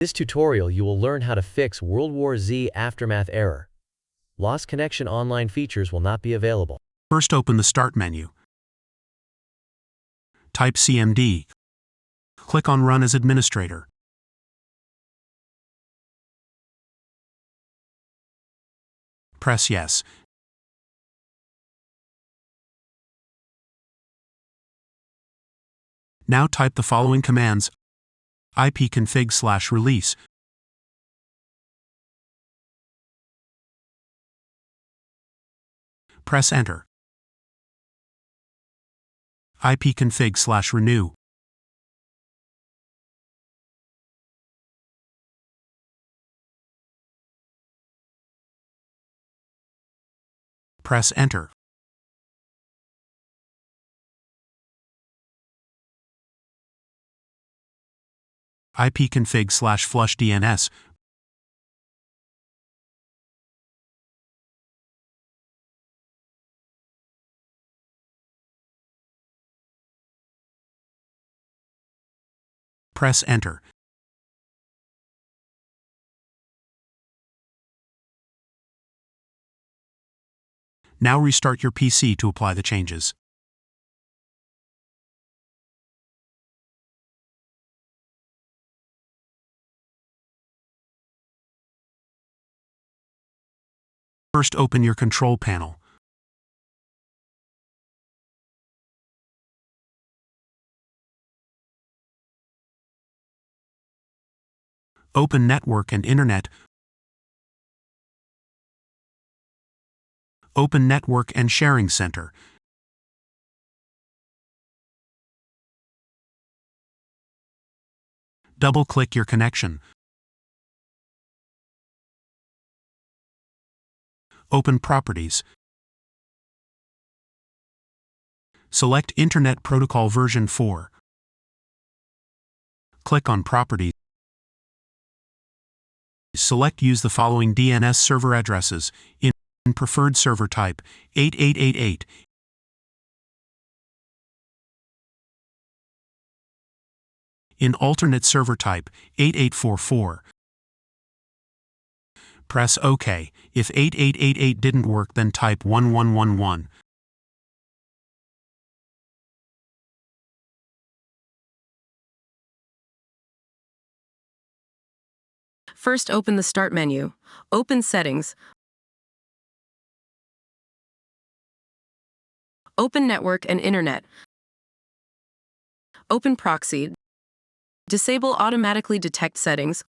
this tutorial you will learn how to fix World War Z aftermath error. Lost connection online features will not be available. First, open the Start menu. Type CMD. Click on Run as Administrator. Press Yes. Now type the following commands: ipconfig/release, press Enter. ipconfig/renew, press Enter. ipconfig/flush DNS, press Enter. Now restart your PC to apply the changes. First, open your control panel. Open Network and Internet. Open Network and Sharing Center. Double-click your connection. Open Properties. Select Internet Protocol version 4. Click on Properties. Select Use the following DNS server addresses in preferred server type: 8888, in alternate server type: 8844. Press OK. If 8888 didn't work, then type 1111. First, open the Start menu. Open Settings. Open Network and Internet. Open Proxy. Disable Automatically Detect Settings.